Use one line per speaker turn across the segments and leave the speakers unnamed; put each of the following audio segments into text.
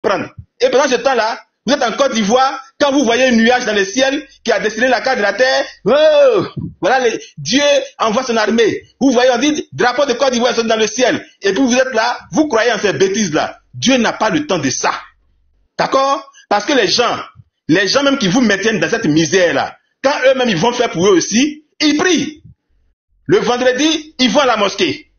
prendre. Et pendant ce temps-là, vous êtes en Côte d'Ivoire, quand vous voyez un nuage dans le ciel qui a dessiné la carte de la terre, oh, voilà, Dieu envoie son armée. Vous voyez, on dit, drapeau de Côte d'Ivoire dans le ciel. Et puis vous êtes là, vous croyez en ces bêtises-là. Dieu n'a pas le temps de ça. D'accord? Parce que les gens même qui vous maintiennent dans cette misère-là, quand eux-mêmes ils vont faire pour eux aussi, ils prient. Le vendredi, ils vont à la mosquée.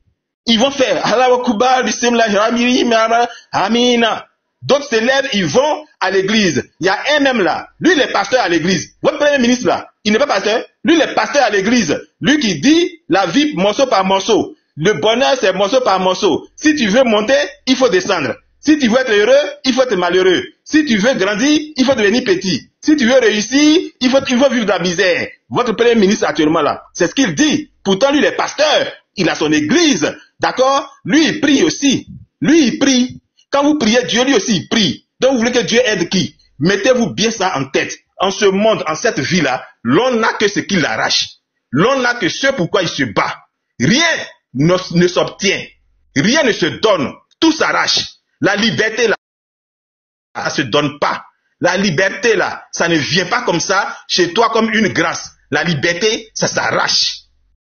Ils vont faire Allahu Akbar, Bismillah, Amina. D'autres se lèvent, ils vont à l'église. Il y a un même là. Lui, il est pasteur à l'église. Votre premier ministre là, il n'est pas pasteur. Lui, il est pasteur à l'église. Lui qui dit la vie morceau par morceau. Le bonheur, c'est morceau par morceau. Si tu veux monter, il faut descendre. Si tu veux être heureux, il faut être malheureux. Si tu veux grandir, il faut devenir petit. Si tu veux réussir, il faut vivre de la misère. Votre premier ministre actuellement là, c'est ce qu'il dit. Pourtant, lui, il est pasteur. Il a son église. D'accord? Lui, il prie aussi. Lui, il prie. Quand vous priez, Dieu lui aussi il prie. Donc vous voulez que Dieu aide qui? Mettez-vous bien ça en tête. En ce monde, en cette vie-là, l'on n'a que ce qu'il arrache. L'on n'a que ce pourquoi il se bat. Rien ne s'obtient. Rien ne se donne. Tout s'arrache. La liberté, là, ça ne se donne pas. La liberté, là, ça ne vient pas comme ça chez toi comme une grâce. La liberté, ça s'arrache.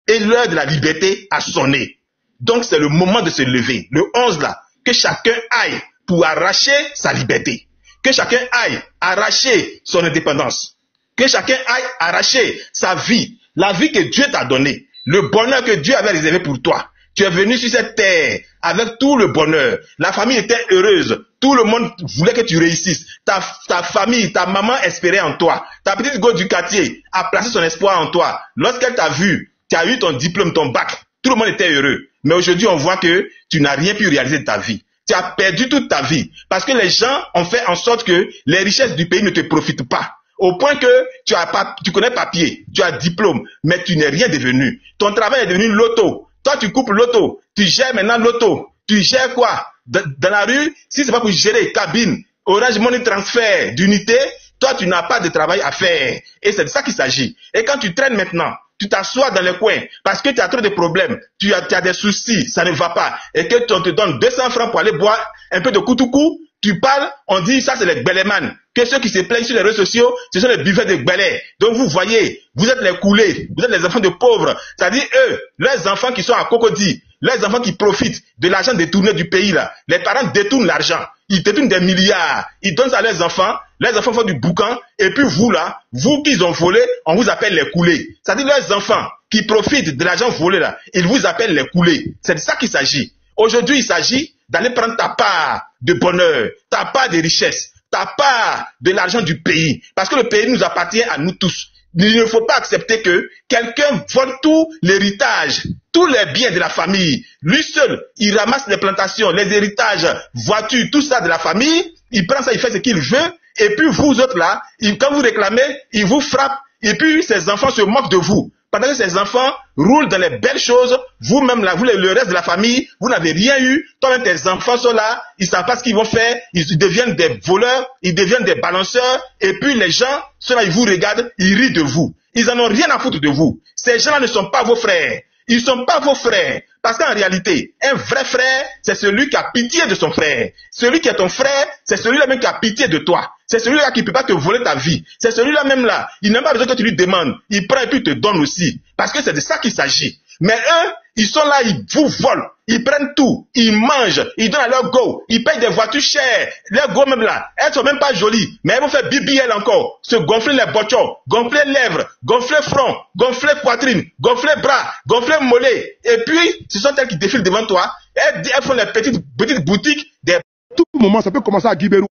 Et l'heure de la liberté a sonné. Donc c'est le moment de se lever. Le 11 là. Que chacun aille pour arracher sa liberté. Que chacun aille arracher son indépendance. Que chacun aille arracher sa vie. La vie que Dieu t'a donnée. Le bonheur que Dieu avait réservé pour toi. Tu es venu sur cette terre avec tout le bonheur. La famille était heureuse. Tout le monde voulait que tu réussisses. Ta famille, ta maman espérait en toi. Ta petite go du quartier a placé son espoir en toi. Lorsqu'elle t'a vu, tu as eu ton diplôme, ton bac. Tout le monde était heureux. Mais aujourd'hui, on voit que tu n'as rien pu réaliser de ta vie. Tu as perdu toute ta vie. Parce que les gens ont fait en sorte que les richesses du pays ne te profitent pas. Au point que tu connais papier, tu as diplôme, mais tu n'es rien devenu. Ton travail est devenu loto. Toi, tu coupes loto. Tu gères maintenant loto. Tu gères quoi? Dans la rue, si c'est pas pour gérer cabine, Orange Money Transfer d'unité, toi, tu n'as pas de travail à faire. Et c'est de ça qu'il s'agit. Et quand tu traînes maintenant, tu t'assois dans le coin parce que tu as trop de problèmes, tu as des soucis, ça ne va pas, et que on te donne 200 francs pour aller boire un peu de koutoukou, tu parles, on dit ça c'est les gbéléman, que ceux qui se plaignent sur les réseaux sociaux, ce sont les buveurs de gbélé. Donc vous voyez, vous êtes les coulés, vous êtes les enfants de pauvres, c'est-à-dire eux, leurs enfants qui sont à Cocody, les enfants qui profitent de l'argent détourné du pays là, les parents détournent l'argent, ils détournent des milliards, ils donnent ça à leurs enfants, les enfants font du boucan, et puis vous là, vous qu'ils ont volé, on vous appelle les coulés. C'est-à-dire leurs enfants qui profitent de l'argent volé là, ils vous appellent les coulés. C'est de ça qu'il s'agit. Aujourd'hui, il s'agit d'aller prendre ta part de bonheur, ta part de richesse, ta part de l'argent du pays. Parce que le pays nous appartient à nous tous. Il ne faut pas accepter que quelqu'un vole tout l'héritage, tous les biens de la famille. Lui seul, il ramasse les plantations, les héritages, voitures, tout ça de la famille. Il prend ça, il fait ce qu'il veut. Et puis vous autres là, quand vous réclamez, il vous frappe. Et puis ses enfants se moquent de vous. Pendant que ces enfants roulent dans les belles choses, vous-même là, vous le reste de la famille, vous n'avez rien eu. Toi-même, tes enfants sont là, ils ne savent pas ce qu'ils vont faire, ils deviennent des voleurs, ils deviennent des balanceurs, et puis les gens, ceux-là, ils vous regardent, ils rient de vous. Ils n'en ont rien à foutre de vous. Ces gens-là ne sont pas vos frères. Ils ne sont pas vos frères. Parce qu'en réalité, un vrai frère, c'est celui qui a pitié de son frère. Celui qui est ton frère, c'est celui-là même qui a pitié de toi. C'est celui-là qui ne peut pas te voler ta vie. C'est celui-là même là. Il n'a pas besoin que tu lui demandes. Il prend et puis il te donne aussi. Parce que c'est de ça qu'il s'agit. Mais eux, ils sont là, ils vous volent. Ils prennent tout. Ils mangent. Ils donnent à leur go. Ils payent des voitures chères. Leurs go même là, elles sont même pas jolies. Mais elles vont faire BBL encore. Se gonfler les bochons, gonfler lèvres, gonfler front, gonfler poitrine, gonfler bras, gonfler mollet. Et puis, ce sont elles qui défilent devant toi. Elles font les petites boutiques. Des...
Tout moment, ça peut commencer à Guibérou.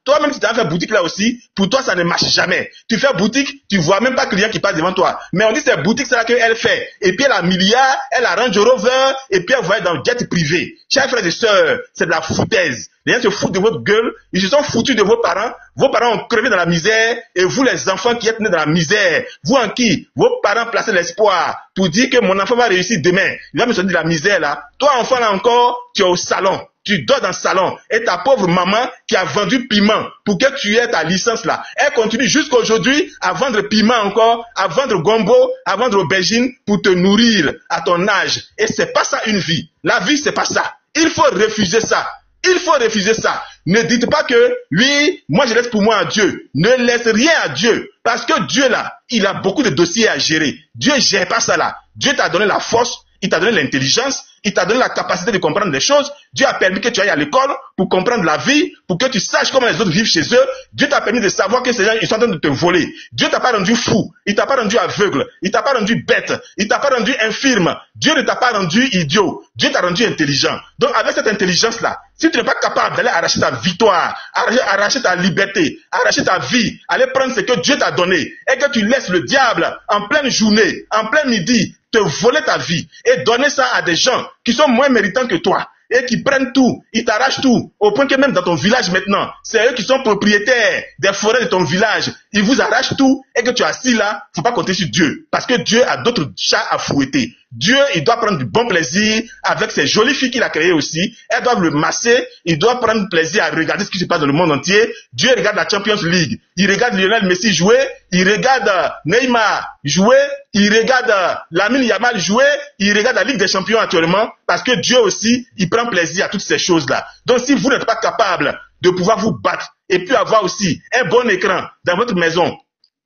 Toi-même, si tu as fait boutique là aussi, pour toi, ça ne marche jamais. Tu fais boutique, tu vois même pas client qui passe devant toi. Mais on dit c'est boutique, c'est là qu'elle fait. Et puis elle a milliard, elle a Range Rover, et puis elle voyage dans le jet privé. Chers frères et sœurs, c'est de la foutaise. Les gens se foutent de votre gueule, ils se sont foutus de vos parents ont crevé dans la misère, et vous les enfants qui êtes nés dans la misère, vous en qui vos parents plaçaient l'espoir pour dire que mon enfant va réussir demain, il va me sortir de la misère là. Toi enfant là encore, tu es au salon. Tu dors dans le salon et ta pauvre maman qui a vendu piment pour que tu aies ta licence là, elle continue jusqu'à aujourd'hui à vendre piment encore, à vendre gombo, à vendre aubergine pour te nourrir à ton âge. Et c'est pas ça une vie. La vie c'est pas ça. Il faut refuser ça. Il faut refuser ça. Ne dites pas que, oui, moi je laisse pour moi à Dieu. Ne laisse rien à Dieu. Parce que Dieu là, il a beaucoup de dossiers à gérer. Dieu ne gère pas ça là. Dieu t'a donné la force, il t'a donné l'intelligence, il t'a donné la capacité de comprendre des choses. Dieu a permis que tu ailles à l'école pour comprendre la vie, pour que tu saches comment les autres vivent chez eux. Dieu t'a permis de savoir que ces gens, ils sont en train de te voler. Dieu t'a pas rendu fou, il t'a pas rendu aveugle, il t'a pas rendu bête, il t'a pas rendu infirme. Dieu ne t'a pas rendu idiot. Dieu t'a rendu intelligent. Donc avec cette intelligence-là, si tu n'es pas capable d'aller arracher ta victoire, arracher ta liberté, arracher ta vie, aller prendre ce que Dieu t'a donné, et que tu laisses le diable en pleine journée, en plein midi, te voler ta vie et donner ça à des gens qui sont moins méritants que toi et qui prennent tout, ils t'arrachent tout, au point que même dans ton village maintenant, c'est eux qui sont propriétaires des forêts de ton village, ils vous arrachent tout et que tu es assis là, faut pas compter sur Dieu, parce que Dieu a d'autres chats à fouetter. Dieu, il doit prendre du bon plaisir avec ces jolies filles qu'il a créées aussi. Elles doivent le masser. Il doit prendre plaisir à regarder ce qui se passe dans le monde entier. Dieu regarde la Champions League. Il regarde Lionel Messi jouer. Il regarde Neymar jouer. Il regarde Lamine Yamal jouer. Il regarde la Ligue des Champions actuellement. Parce que Dieu aussi, il prend plaisir à toutes ces choses-là. Donc si vous n'êtes pas capable de pouvoir vous battre et puis avoir aussi un bon écran dans votre maison,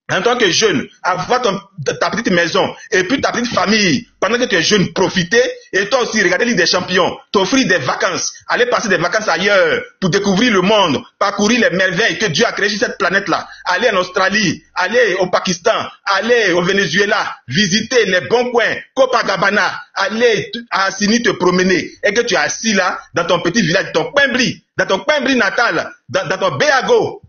en tant que jeune, avoir ta petite maison et puis ta petite famille, pendant que tu es jeune, profiter, et toi aussi regarder Ligue des Champions, t'offrir des vacances, aller passer des vacances ailleurs pour découvrir le monde, parcourir les merveilles que Dieu a créées sur cette planète-là, aller en Australie, aller au Pakistan, aller au Venezuela, visiter les bons coins, Copacabana, aller à Assini te promener, et que tu es assis là, dans ton petit village, dans ton Coimbri natal, dans ton Béago.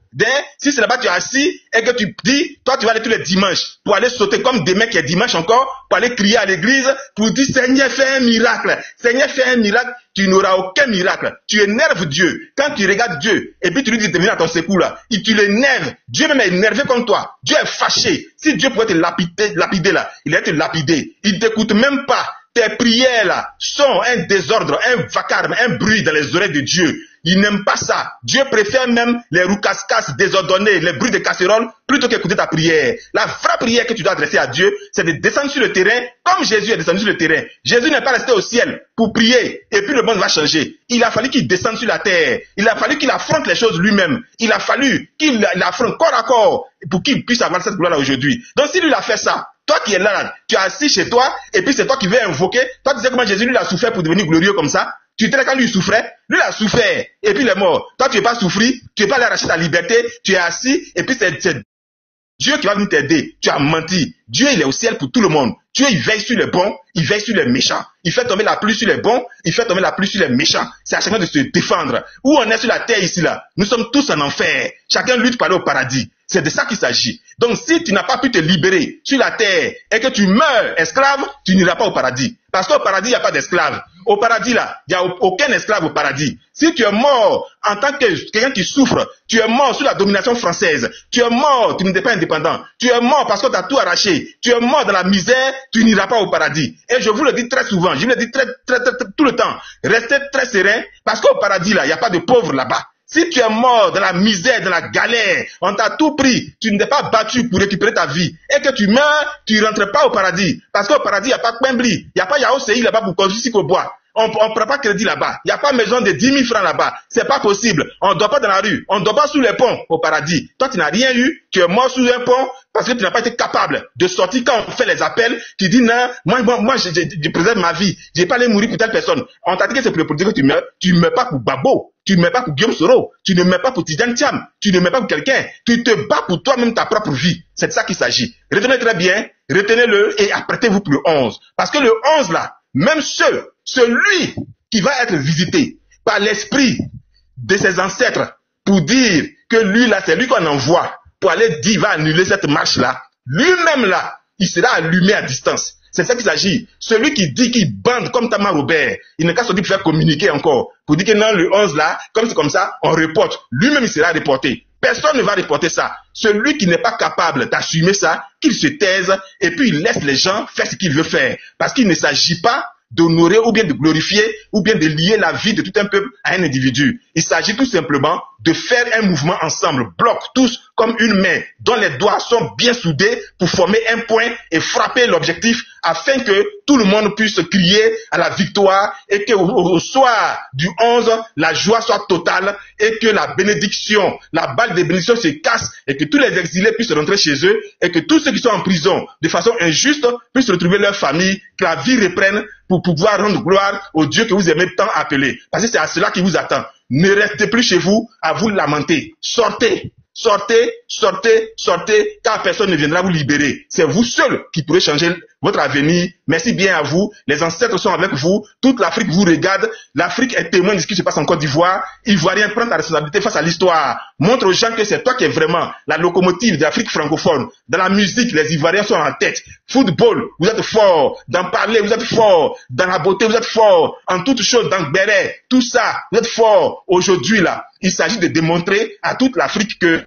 Si c'est là-bas tu es assis et que tu dis, toi tu vas aller tous les dimanches pour aller sauter comme demain qui est dimanche encore, pour aller crier à l'église, pour dire Seigneur fais un miracle, Seigneur fais un miracle, tu n'auras aucun miracle. Tu énerves Dieu. Quand tu regardes Dieu et puis tu lui dis de venir à ton secours là, et tu l'énerves, Dieu même est énervé comme toi, Dieu est fâché. Si Dieu pouvait te lapider là, il allait te lapider, il ne t'écoute même pas. Tes prières là sont un désordre, un vacarme, un bruit dans les oreilles de Dieu. Il n'aime pas ça. Dieu préfère même les roucascas désordonnés, les bruits de casseroles, plutôt qu'écouter ta prière. La vraie prière que tu dois adresser à Dieu, c'est de descendre sur le terrain, comme Jésus est descendu sur le terrain. Jésus n'est pas resté au ciel pour prier, et puis le monde va changer. Il a fallu qu'il descende sur la terre. Il a fallu qu'il affronte les choses lui-même. Il a fallu qu'il affronte corps à corps, pour qu'il puisse avoir cette gloire-là aujourd'hui. Donc si lui a fait ça, toi qui es là, tu es assis chez toi, et puis c'est toi qui veux invoquer. Toi tu sais comment Jésus lui a souffert pour devenir glorieux comme ça. Tu étais là quand lui souffrait, lui il a souffert, et puis il est mort. Toi tu n'es pas souffri, tu n'es pas allé arracher ta liberté, tu es assis, et puis c'est Dieu qui va venir t'aider. Tu as menti. Dieu il est au ciel pour tout le monde. Dieu il veille sur les bons, il veille sur les méchants. Il fait tomber la pluie sur les bons, il fait tomber la pluie sur les méchants. C'est à chacun de se défendre. Où on est sur la terre ici là, nous sommes tous en enfer. Chacun lutte pour aller au paradis. C'est de ça qu'il s'agit. Donc si tu n'as pas pu te libérer sur la terre et que tu meurs esclave, tu n'iras pas au paradis. Parce qu'au paradis, il n'y a pas d'esclaves. Au paradis, là, il n'y a aucun esclave au paradis. Si tu es mort en tant que quelqu'un qui souffre, tu es mort sous la domination française, tu es mort, tu n'es pas indépendant, tu es mort parce que tu as tout arraché, tu es mort dans la misère, tu n'iras pas au paradis. Et je vous le dis très souvent, je vous le dis tout le temps, restez très serein parce qu'au paradis, là, il n'y a pas de pauvres là-bas. Si tu es mort dans la misère, dans la galère, on t'a tout pris, tu ne t'es pas battu pour récupérer ta vie, et que tu meurs, tu ne rentres pas au paradis. Parce qu'au paradis, il n'y a pas Coimbri, il n'y a pas Yaoséi là-bas pour construire ce qu'on boit. On ne prend pas crédit là-bas. Il n'y a pas maison de 10 000 francs là-bas. C'est pas possible. On ne dort pas dans la rue. On ne dort pas sous les ponts au paradis. Toi, tu n'as rien eu. Tu es mort sous un pont parce que tu n'as pas été capable de sortir quand on fait les appels. Tu dis non, moi je préserve ma vie. Je n'ai pas allé mourir pour telle personne. On t'a dit que c'est pour le politique que tu meurs. Tu ne meurs pas pour Babo. Tu ne meurs pas pour Guillaume Soro. Tu ne meurs pas pour Tidjane Thiam. Tu ne meurs pas pour quelqu'un. Tu te bats pour toi-même ta propre vie. C'est de ça qu'il s'agit. Retenez très bien. Retenez-le et apprêtez-vous pour le 11. Parce que le 11 là, même celui qui va être visité par l'esprit de ses ancêtres pour dire que lui là, c'est lui qu'on envoie pour aller dire, il va annuler cette marche là. Lui-même là, il sera allumé à distance. C'est ça qu'il s'agit. Celui qui dit qu'il bande comme Tamar Robert, il n'est qu'à sortir pour faire communiquer encore. Pour dire que non, le 11 là, comme c'est comme ça, on reporte. Lui-même, il sera reporté. Personne ne va reporter ça. Celui qui n'est pas capable d'assumer ça, qu'il se taise et puis il laisse les gens faire ce qu'il veut faire. Parce qu'il ne s'agit pas d'honorer ou bien de glorifier ou bien de lier la vie de tout un peuple à un individu. Il s'agit tout simplement de faire un mouvement ensemble, bloc tous comme une main, dont les doigts sont bien soudés pour former un point et frapper l'objectif afin que tout le monde puisse crier à la victoire et que au soir du 11, la joie soit totale et que la bénédiction, la balle de bénédiction se casse et que tous les exilés puissent rentrer chez eux et que tous ceux qui sont en prison de façon injuste puissent retrouver leur famille, que la vie reprenne pour pouvoir rendre gloire au Dieu que vous aimez tant appeler. Parce que c'est à cela qui vous attend. Ne restez plus chez vous à vous lamenter. Sortez. Sortez, sortez, sortez, car personne ne viendra vous libérer. C'est vous seul qui pourrez changer votre avenir. Merci bien à vous. Les ancêtres sont avec vous. Toute l'Afrique vous regarde. L'Afrique est témoin de ce qui se passe en Côte d'Ivoire. Ivoirien, prends ta responsabilité face à l'histoire. Montre aux gens que c'est toi qui es vraiment la locomotive de l'Afrique francophone. Dans la musique, les Ivoiriens sont en tête. Football, vous êtes fort. D'en parler, vous êtes fort. Dans la beauté, vous êtes fort. En toutes choses, dans le béret, tout ça, vous êtes fort. Aujourd'hui, là, il s'agit de démontrer à toute l'Afrique que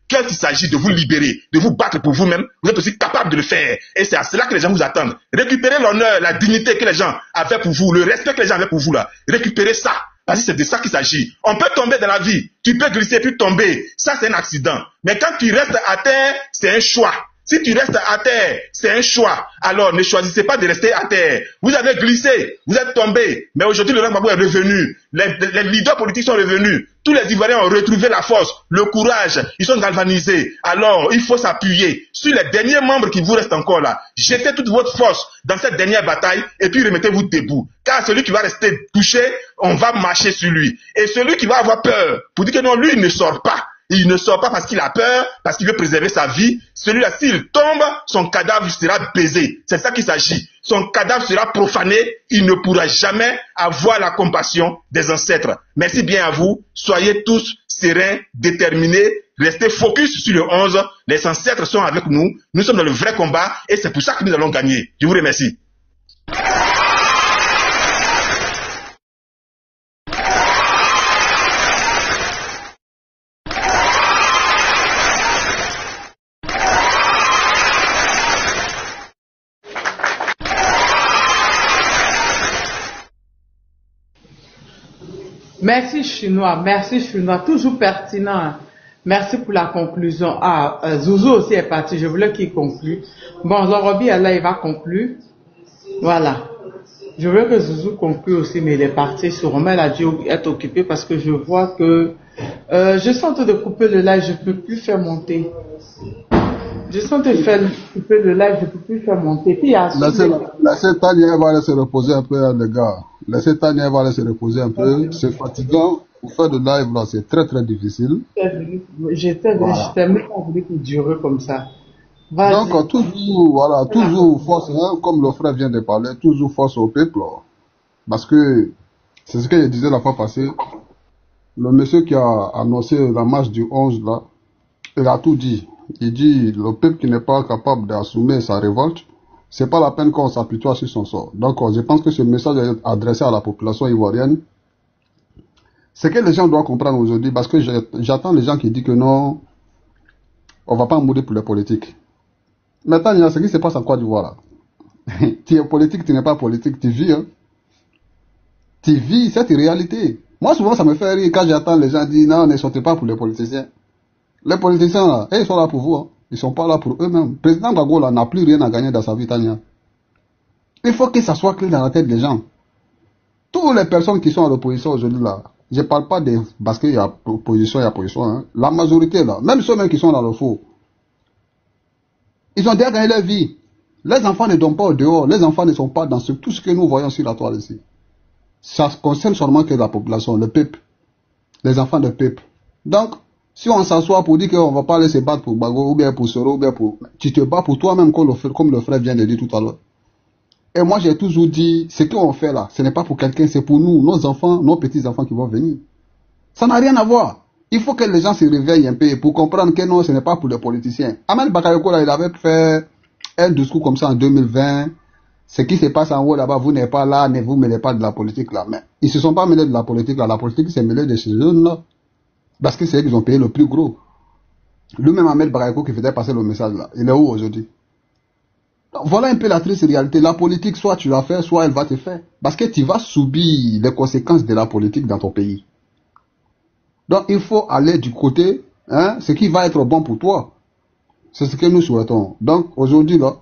quand il s'agit de vous libérer, de vous battre pour vous-même, vous êtes aussi capable de le faire. Et c'est à cela que les gens vous attendent. Récupérez l'honneur, la dignité que les gens avaient pour vous, le respect que les gens avaient pour vous là. Récupérez ça. Parce que c'est de ça qu'il s'agit. On peut tomber dans la vie. Tu peux glisser puis tomber. Ça, c'est un accident. Mais quand tu restes à terre, c'est un choix. Si tu restes à terre, c'est un choix. Alors, ne choisissez pas de rester à terre. Vous avez glissé, vous êtes tombé. Mais aujourd'hui, le Gbagbo est revenu. Les leaders politiques sont revenus. Tous les Ivoiriens ont retrouvé la force, le courage. Ils sont galvanisés. Alors, il faut s'appuyer sur les derniers membres qui vous restent encore là. Jetez toute votre force dans cette dernière bataille et puis remettez-vous debout. Car celui qui va rester touché, on va marcher sur lui. Et celui qui va avoir peur, pour dire que non, lui, il ne sort pas. Il ne sort pas parce qu'il a peur, parce qu'il veut préserver sa vie. Celui-là, s'il tombe, son cadavre sera baisé. C'est ça qu'il s'agit. Son cadavre sera profané. Il ne pourra jamais avoir la compassion des ancêtres. Merci bien à vous. Soyez tous sereins, déterminés. Restez focus sur le 11. Les ancêtres sont avec nous. Nous sommes dans le vrai combat et c'est pour ça que nous allons gagner. Je vous remercie.
Merci Chinois, toujours pertinent. Merci pour la conclusion. Zouzou aussi est parti, je voulais qu'il conclue. Bon, Lorobi est là, il va conclure. Voilà. Je veux que Zouzou conclue aussi, mais il est parti. Sûrement, il a dû être occupé parce que je vois que je suis en train de couper le live, je ne peux plus faire monter. Je suis en train de couper le live, je ne peux plus faire monter. Puis,
laissez Tania va aller se reposer un peu, les gars. Laissez Tania va aller se reposer un peu. C'est fatigant. Pour faire de live, là, c'est très, très difficile.
J'étais même pas voulu qu'il dure comme ça.
Donc, toujours force, hein, comme le frère vient de parler, toujours force au peuple. Parce que, c'est ce que je disais la fois passée. Le monsieur qui a annoncé la marche du 11, là, il a tout dit. Il dit, le peuple qui n'est pas capable d'assumer sa révolte, c'est pas la peine qu'on s'apitoie sur son sort. Donc, je pense que ce message est adressé à la population ivoirienne. C'est que les gens doivent comprendre aujourd'hui, parce que j'attends les gens qui disent que non, on va pas mourir pour les politiques. Maintenant, il y a ce qui se passe en Côte d'Ivoire, là. Tu es politique, tu n'es pas politique, tu vis, hein. Tu vis cette réalité. Moi, souvent, ça me fait rire quand j'attends les gens dire, non, ne sortez pas pour les politiciens. Les politiciens, là, ils sont là pour vous, hein. Ils sont pas là pour eux-mêmes. Le président Gbagbo, là, n'a plus rien à gagner dans sa vie, Tania. Il faut que ça soit clair dans la tête des gens. Toutes les personnes qui sont à l'opposition aujourd'hui, là, je parle pas des, parce qu'il y a opposition, hein. La majorité, là, même ceux-mêmes qui sont dans le faux, ils ont déjà gagné leur vie. Les enfants ne dorment pas au dehors. Les enfants ne sont pas dans tout ce que nous voyons sur la toile ici. Ça concerne seulement que la population, le peuple. Les enfants de peuple. Donc, si on s'assoit pour dire qu'on va pas aller se battre pour Gbagbo, ou bien pour Soro, ou bien pour... Tu te bats pour toi-même, comme le frère vient de dire tout à l'heure. Et moi, j'ai toujours dit, ce qu'on fait là, ce n'est pas pour quelqu'un, c'est pour nous, nos enfants, nos petits-enfants qui vont venir. Ça n'a rien à voir. Il faut que les gens se réveillent un peu pour comprendre que non, ce n'est pas pour les politiciens. Ahmed Bakayoko, là, il avait fait un discours comme ça en 2020. Ce qui se passe en haut là-bas, vous n'êtes pas là, ne vous mêlez pas de la politique là. Mais ils se sont pas mêlés de la politique là. La politique s'est mêlée de ces jeunes là. Parce que c'est eux qui ont payé le plus gros. Lui-même Ahmed Bakayoko qui faisait passer le message là. Il est où aujourd'hui? Voilà un peu la triste réalité. La politique, soit tu la fais, soit elle va te faire. Parce que tu vas subir les conséquences de la politique dans ton pays. Donc, il faut aller du côté, hein, ce qui va être bon pour toi. C'est ce que nous souhaitons. Donc, aujourd'hui, là,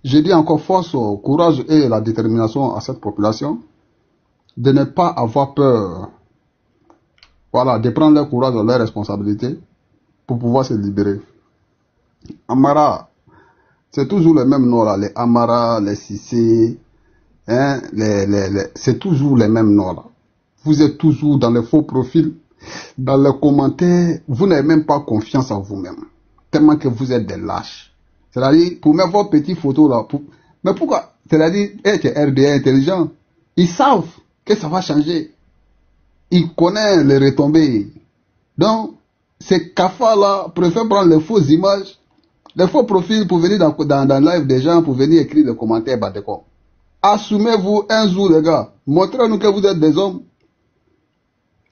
je dis encore force, courage et la détermination à cette population de ne pas avoir peur. Voilà, de prendre leur courage et leurs responsabilités pour pouvoir se libérer. Amara, c'est toujours les mêmes noms là, les Amara, les Cissé, hein, c'est toujours les mêmes noms là. Vous êtes toujours dans les faux profils, dans les commentaires, vous n'avez même pas confiance en vous-même, tellement que vous êtes des lâches. C'est-à-dire, pour mettre vos petites photos là, mais pourquoi? C'est-à-dire, être RDA intelligent, ils savent que ça va changer. Ils connaissent les retombées. Donc, ces cafards là préfèrent prendre les fausses images, les faux profils pour venir dans le live des gens, pour venir écrire des commentaires, bah d'accord. Assumez-vous un jour, les gars. Montrez-nous que vous êtes des hommes.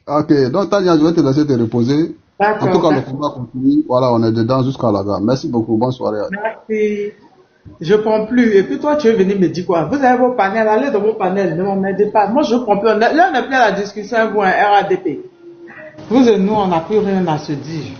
Ok, donc Tania, je vais te laisser te reposer. En tout cas, le combat continue. Voilà, on est dedans jusqu'à la gare. Merci beaucoup. Bonne soirée.
Merci. Je ne comprends plus. Et puis toi, tu es venu me dire quoi? Vous avez vos panels, allez dans vos panels, ne m'emmerdez pas. Moi, je ne comprends plus. Là, on n'a plus à la discussion, vous, un RADP. Vous et nous, on n'a plus rien à se dire.